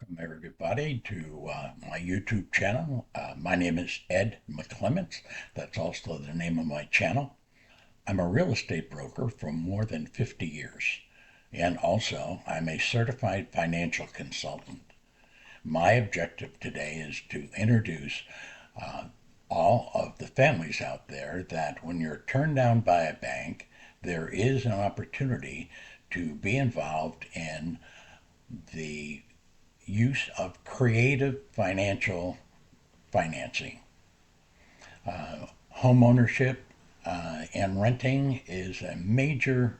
Welcome, everybody, to my YouTube channel. My name is Ed McClements. That's also the name of my channel. I'm a real estate broker for more than 50 years, and also I'm a certified financial consultant. My objective today is to introduce all of the families out there that when you're turned down by a bank, there is an opportunity to be involved in the use of creative financial financing. Home ownership and renting is a major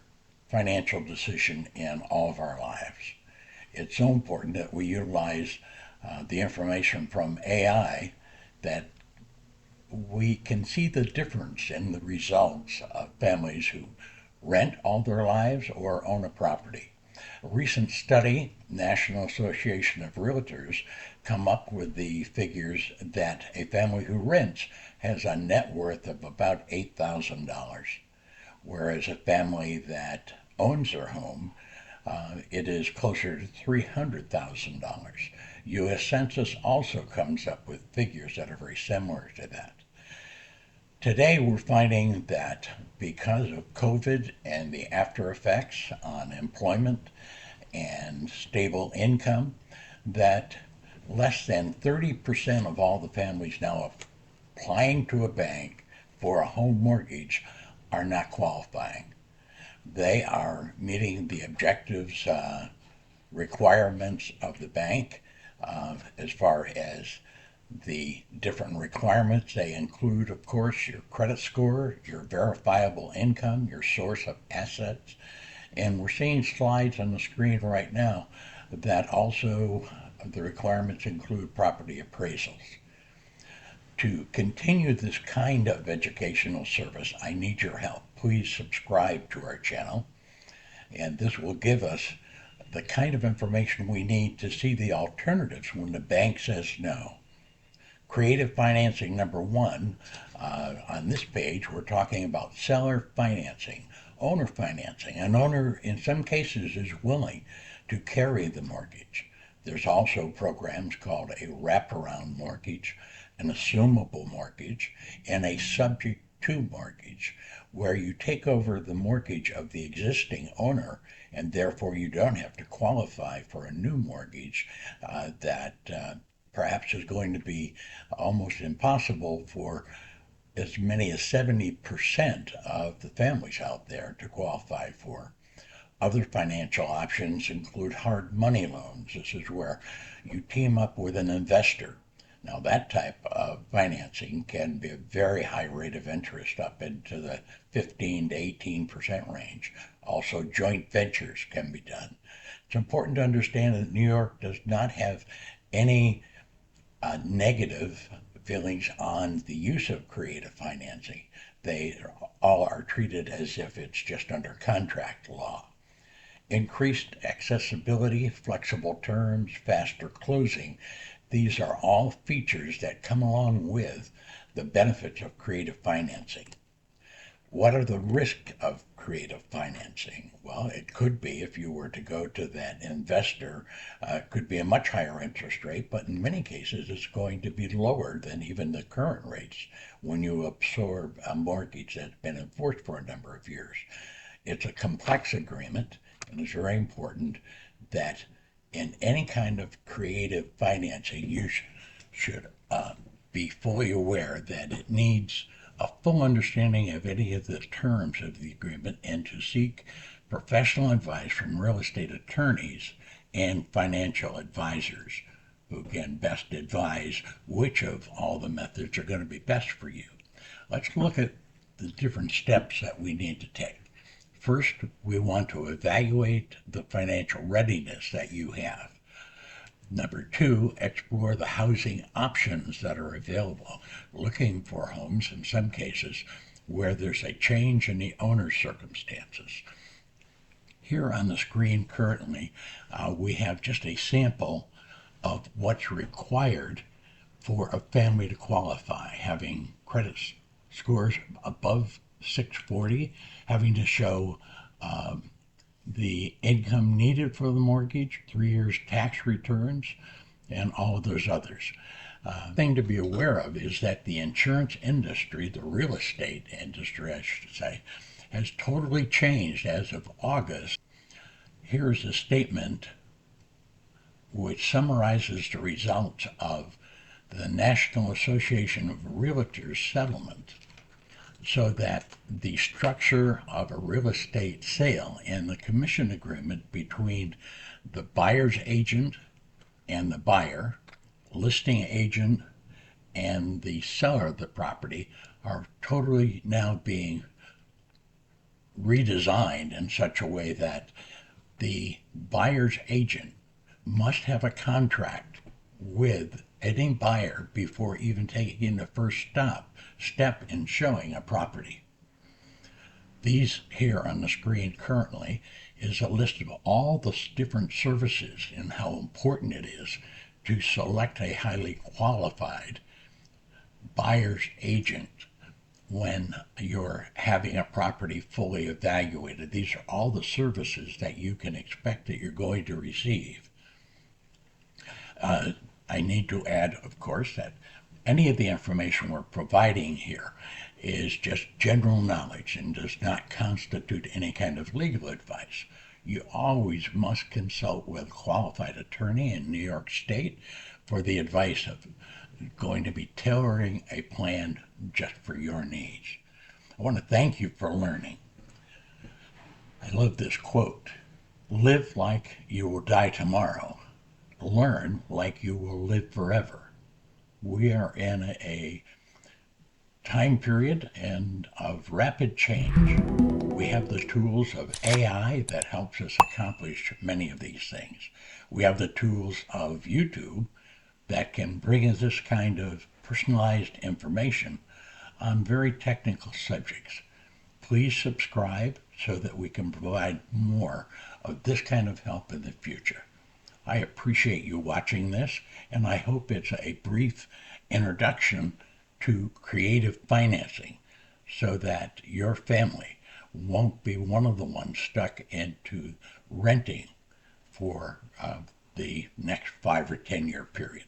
financial decision in all of our lives. It's so important that we utilize the information from AI that we can see the difference in the results of families who rent all their lives or own a property. A recent study, National Association of Realtors, come up with the figures that a family who rents has a net worth of about $8,000, whereas a family that owns their home, it is closer to $300,000. U.S. Census also comes up with figures that are very similar to that. Today, we're finding that because of COVID and the after effects on employment and stable income, that less than 30% of all the families now applying to a bank for a home mortgage are not qualifying. They are meeting the objectives, requirements of the bank as far as the different requirements. They include, of course, your credit score, your verifiable income, your source of assets. And we're seeing slides on the screen right now that also the requirements include property appraisals. To continue this kind of educational service, I need your help. Please subscribe to our channel, and this will give us the kind of information we need to see the alternatives when the bank says no. Creative financing number one, on this page, we're talking about seller financing, owner financing. An owner, in some cases, is willing to carry the mortgage. There's also programs called a wraparound mortgage, an assumable mortgage, and a subject to mortgage, where you take over the mortgage of the existing owner, and therefore you don't have to qualify for a new mortgage that perhaps is going to be almost impossible for as many as 70% of the families out there to qualify for. Other financial options include hard money loans. This is where you team up with an investor. Now, that type of financing can be a very high rate of interest, up into the 15 to 18% range. Also, joint ventures can be done. It's important to understand that New York does not have any negative feelings on the use of creative financing. They all are treated as if it's just under contract law. Increased accessibility, flexible terms, faster closing, these are all features that come along with the benefits of creative financing. What are the risks of creative financing? Well, it could be, if you were to go to that investor, it could be a much higher interest rate, but in many cases it's going to be lower than even the current rates when you absorb a mortgage that's been enforced for a number of years. It's a complex agreement, and it's very important that in any kind of creative financing, you should be fully aware that it needs a full understanding of any of the terms of the agreement and to seek professional advice from real estate attorneys and financial advisors who can best advise which of all the methods are going to be best for you. Let's look at the different steps that we need to take. First, we want to evaluate the financial readiness that you have. Number two, explore the housing options that are available, looking for homes in some cases where there's a change in the owner's circumstances. Here on the screen currently, we have just a sample of what's required for a family to qualify, having credit scores above 640, having to show the income needed for the mortgage, 3 years tax returns, and all of those others. Thing to be aware of is that the insurance industry, the real estate industry, I should say, has totally changed as of August. Here's a statement which summarizes the results of the National Association of Realtors settlement, so that the structure of a real estate sale and the commission agreement between the buyer's agent and the buyer, listing agent and the seller of the property are totally now being redesigned in such a way that the buyer's agent must have a contract with any buyer before even taking the first step in showing a property. These here on the screen currently is a list of all the different services and how important it is to select a highly qualified buyer's agent when you're having a property fully evaluated. These are all the services that you can expect that you're going to receive. I need to add, of course, that any of the information we're providing here is just general knowledge and does not constitute any kind of legal advice. You always must consult with a qualified attorney in New York State for the advice of going to be tailoring a plan just for your needs. I want to thank you for learning. I love this quote. Live like you will die tomorrow. Learn like you will live forever. We are in a time period and of rapid change. We have the tools of AI that helps us accomplish many of these things. We have the tools of YouTube that can bring us this kind of personalized information on very technical subjects. Please subscribe so that we can provide more of this kind of help in the future. I appreciate you watching this, and I hope it's a brief introduction to creative financing so that your family won't be one of the ones stuck into renting for the next 5 or 10 year period.